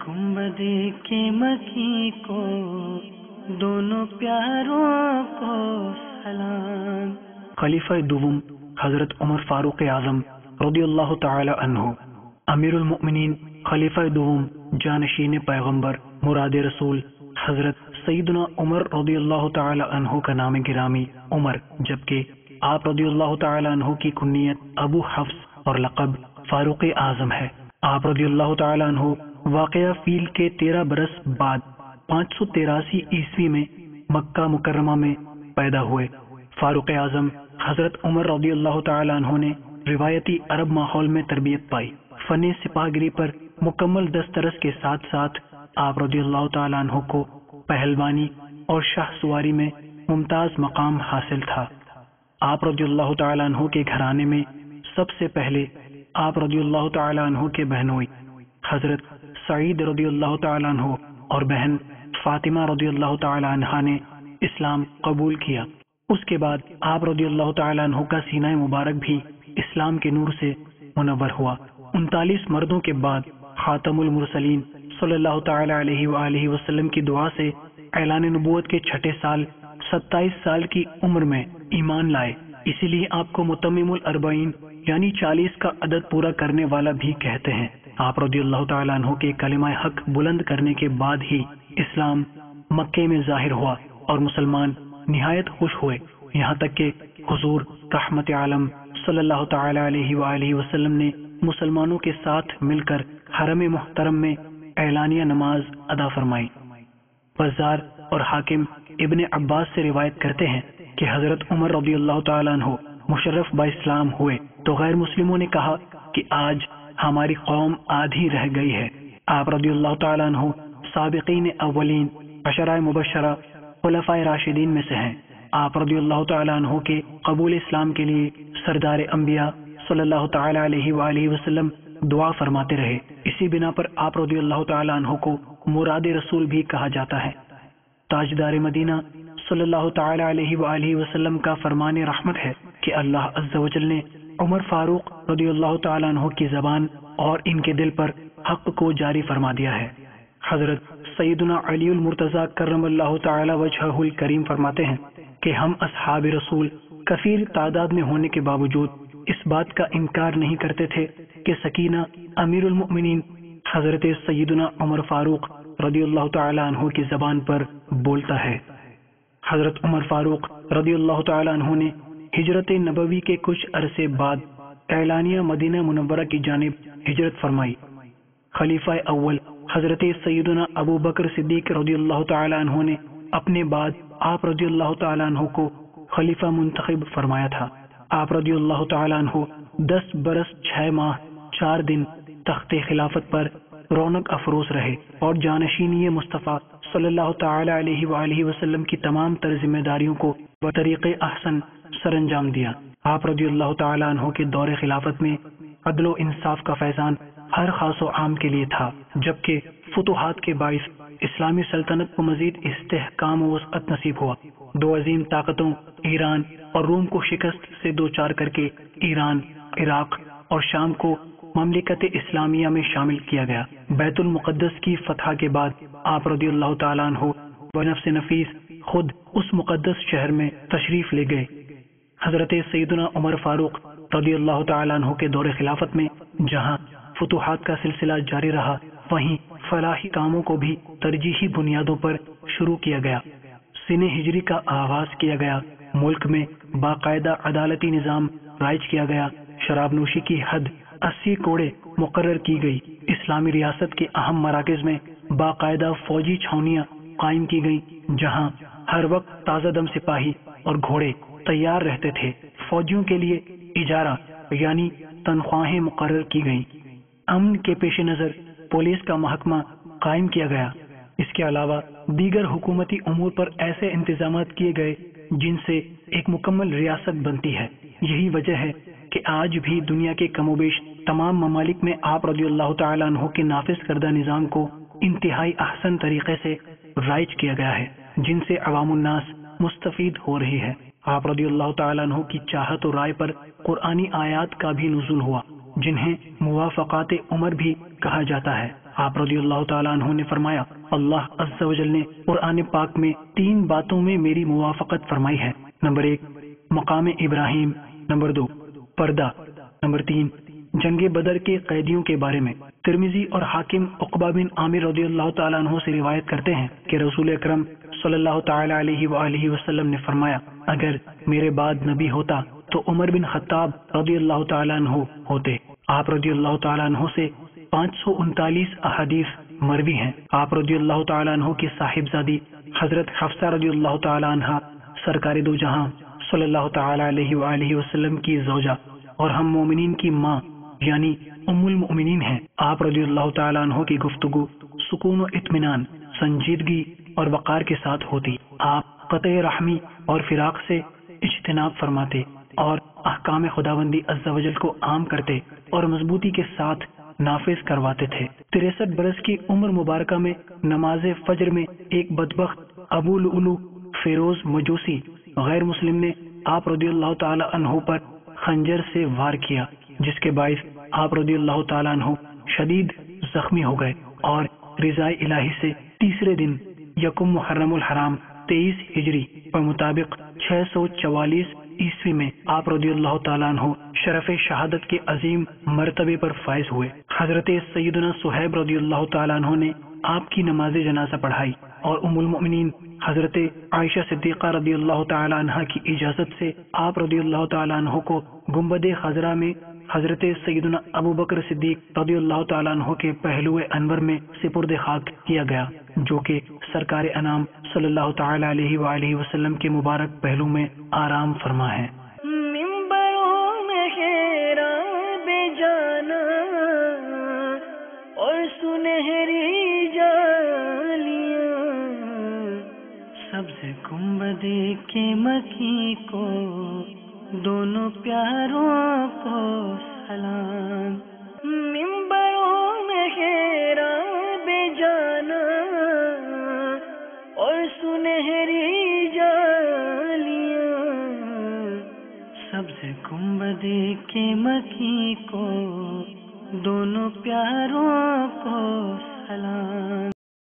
گنبد کے مکی کو دونوں پیاروں کو سلام۔ خلیفہ دوم حضرت عمر فاروق اعظم رضی اللہ تعالی عنہ، امیر المؤمنین، خلیفہ دوم، جانشین پیغمبر، مراد رسول، حضرت سیدنا عمر رضی اللہ تعالی عنہ کا نام گرامی عمر، جبکہ آپ رضی اللہ تعالی عنہ کی کنیت ابو حفص اور لقب فاروق اعظم ہے۔ آپ رضی اللہ تعالی عنہ واقعہ فیل کے 13 برس بعد 583 عیسوی میں مکہ مکرمہ میں پیدا ہوئے۔ فاروق اعظم حضرت عمر رضی اللہ تعالی عنہ نے روایتی عرب ماحول میں تربیت پائی۔ فن سپاہ گری پر مکمل دسترس کے ساتھ ساتھ آپ رضی اللہ تعالی عنہ کو پہلوانی اور شاہ سواری میں ممتاز مقام حاصل تھا۔ آپ رضی اللہ تعالی عنہ کے گھرانے میں سب سے پہلے آپ رضی اللہ تعالی عنہ کے بہنوئی حضرت سعید رضی اللہ تعالی عنہ اور بہن فاطمہ رضی اللہ تعالی عنہ نے اسلام قبول کیا۔ اس کے بعد آپ رضی اللہ تعالی عنہ کا سینہ مبارک بھی اسلام کے نور سے منور ہوا۔ 39 مردوں کے بعد خاتم المرسلین صلی اللہ تعالی علیہ وآلہ وسلم کی دعا سے اعلان نبوت کے چھٹے سال 27 سال کی عمر میں ایمان لائے۔ اسی لیے آپ کو متمم الاربعین یعنی 40 کا عدد پورا کرنے والا بھی کہتے ہیں۔ آپ رضی اللہ تعالیٰ عنہ کے کلمہ حق بلند کرنے کے بعد ہی اسلام مکے میں ظاہر ہوا اور مسلمان نہایت خوش ہوئے، یہاں تک کہ حضور رحمت عالم صلی اللہ تعالی علیہ وآلہ وسلم نے مسلمانوں کے ساتھ مل کر حرم محترم میں اعلانیہ نماز ادا فرمائی۔ بزار اور حاکم ابن عباس سے روایت کرتے ہیں کہ حضرت عمر رضی اللہ تعالیٰ عنہ مشرف با اسلام ہوئے تو غیر مسلموں نے کہا کہ آج ہماری قوم آدھی رہ گئی ہے۔ آپ رضی اللہ تعالیٰ عنہ سابقین اولین، عشرہ مبشرہ، خلفائے راشدین میں سے ہیں۔ آپ رضی اللہ تعالیٰ عنہ کے قبول اسلام کے لیے سردار انبیاء صلی اللہ تعالیٰ علیہ وآلہ وسلم دعا فرماتے رہے۔ اسی بنا پر آپ رضی اللہ تعالیٰ عنہ کو مراد رسول بھی کہا جاتا ہے۔ تاجدار مدینہ صلی اللہ تعالی علیہ وآلہ وسلم کا فرمان رحمت ہے کہ اللہ عز و جل نے عمر فاروق رضی اللہ تعالیٰ عنہ کی زبان اور ان کے دل پر حق کو جاری فرما دیا ہے۔ حضرت سیدنا علی المرتضی کرم اللہ تعالی وجہہ الکریم فرماتے ہیں کہ ہم اصحاب رسول کثیر تعداد میں ہونے کے باوجود اس بات کا انکار نہیں کرتے تھے کہ سکینہ امیر المؤمنین حضرت سیدنا عمر فاروق رضی اللہ تعالی عنہ کی زبان پر بولتا ہے۔ حضرت عمر فاروق رضی اللہ تعالی عنہ نے ہجرت نبوی کے کچھ عرصے بعد اعلانیہ مدینہ منورہ کی جانب ہجرت فرمائی۔ خلیفہ اول حضرت سیدنا ابو بکر صدیق رضی اللہ تعالی عنہ نے اپنے بعد آپ رضی اللہ تعالی عنہ کو خلیفہ منتخب فرمایا تھا۔ آپ رضی اللہ تعالی عنہ 10 برس 6 ماہ 4 دن تخت خلافت پر رونق افروز رہے اور جانشینی مصطفیٰ صلی اللہ تعالی علیہ وآلہ وسلم کی تمام تر ذمہ داریوں کو بطریق احسن سر انجام دیا۔ آپ رضی اللہ تعالی عنہ کے دور خلافت میں عدل و انصاف کا فیضان ہر خاص و عام کے لیے تھا، جبکہ فتوحات کے باعث اسلامی سلطنت کو مزید استحکام و وسعت نصیب ہوا۔ 2 عظیم طاقتوں ایران اور روم کو شکست سے دوچار کر کے ایران، عراق اور شام کو مملکت اسلامیہ میں شامل کیا گیا۔ بیت المقدس کی فتح کے بعد آپ رضی اللہ تعالیٰ عنہ بنفس نفیس خود اس مقدس شہر میں تشریف لے گئے۔ حضرت سیدنا عمر فاروق رضی اللہ تعالیٰ عنہ کے دور خلافت میں جہاں فتوحات کا سلسلہ جاری رہا، وہیں فلاحی کاموں کو بھی ترجیحی بنیادوں پر شروع کیا گیا۔ سن ہجری کا آغاز کیا گیا، ملک میں باقاعدہ عدالتی نظام رائج کیا گیا، شراب نوشی کی حد 80 کوڑے مقرر کی گئی، اسلامی ریاست کے اہم مراکز میں باقاعدہ فوجی چھاؤنیاں قائم کی گئیں جہاں ہر وقت تازہ دم سپاہی اور گھوڑے تیار رہتے تھے۔ فوجیوں کے لیے اجارہ یعنی تنخواہیں مقرر کی گئیں۔ امن کے پیش نظر پولیس کا محکمہ قائم کیا گیا۔ اس کے علاوہ دیگر حکومتی امور پر ایسے انتظامات کیے گئے جن سے ایک مکمل ریاست بنتی ہے۔ یہی وجہ ہے کہ آج بھی دنیا کے کم و بیش تمام ممالک میں آپ رضی اللہ تعالیٰ عنہ کے نافذ کردہ نظام کو انتہائی احسن طریقے سے رائج کیا گیا ہے، جن سے عوام الناس مستفید ہو رہی ہے۔ آپ رضی اللہ تعالیٰ عنہ کی چاہت و رائے پر قرآنی آیات کا بھی نزول ہوا، جنہیں موافقات عمر بھی کہا جاتا ہے۔ آپ رضی اللہ تعالیٰ عنہ نے فرمایا اللہ عز و جل نے قرآن پاک میں 3 باتوں میں میری موافقت فرمائی ہے۔ نمبر 1 مقام ابراہیم، نمبر 2 پردہ، نمبر 3 جنگ بدر کے قیدیوں کے بارے میں۔ ترمذی اور حاکم عقبہ بن عامر رضی اللہ تعالیٰ عنہ سے روایت کرتے ہیں کہ رسول اکرم صلی اللہ تعالیٰ علیہ وآلہ وسلم نے فرمایا اگر میرے بعد نبی ہوتا تو عمر بن خطاب رضی اللہ تعالیٰ عنہ ہوتے۔ آپ رضی اللہ تعالیٰ عنہ سے 539 احادیث مروی ہیں۔ آپ رضی اللہ تعالیٰ عنہ کی صاحبزادی حضرت حفصہ رضی اللہ تعالیٰ عنہ سرکار دو جہاں صلی اللہ تعالیٰ علیہ وآلہ وسلم کی زوجہ اور ہم مومنین کی ماں یعنی ام المؤمنین ہیں۔ آپ رضی اللہ تعالیٰ عنہ کی گفتگو سکون و اطمینان، سنجیدگی اور وقار کے ساتھ ہوتی۔ آپ قطع رحمی اور فراق سے اجتناب فرماتے اور احکام خداوندی عز و جل کو عام کرتے اور مضبوطی کے ساتھ نافذ کرواتے تھے۔ 63 برس کی عمر مبارکہ میں نماز فجر میں ایک بدبخت ابو لؤلؤ فیروز مجوسی غیر مسلم نے آپ رضی اللہ تعالیٰ عنہ پر خنجر سے وار کیا، جس کے باعث آپ رضی اللہ تعالیٰ عنہ شدید زخمی ہو گئے اور رضائے الہی سے تیسرے دن یکم محرم الحرام 23 ہجری پر مطابق 644 عیسوی میں آپ رضی اللہ تعالیٰ عنہ شرف شہادت کے عظیم مرتبے پر فائز ہوئے۔ حضرت سیدنا صہیب رضی اللہ تعالیٰ عنہ نے آپ کی نماز جنازہ پڑھائی اور ام المؤمنین حضرت عائشہ صدیقہ رضی اللہ تعالیٰ عنہ کی اجازت سے آپ رضی اللہ تعالیٰ عنہ کو گنبد خضرا میں حضرت سیدنا ابو بکر صدیق رضی اللہ تعالیٰ عنہ کے پہلو انور میں سپرد خاک کیا گیا، جو کہ سرکار انام صلی اللہ تعالیٰ علیہ وآلہ وسلم کے مبارک پہلو میں آرام فرما ہے۔ ممبروں میں خیرہ بے جانا اور سنہری جالیاں، سبز گنبد کے مکی کو دونوں پیاروں کو سلام۔ ممبروں میں خیرہ بے جانا اور سنہری جالیاں، سبز گنبد کے مکی کو دونوں پیاروں کو سلام۔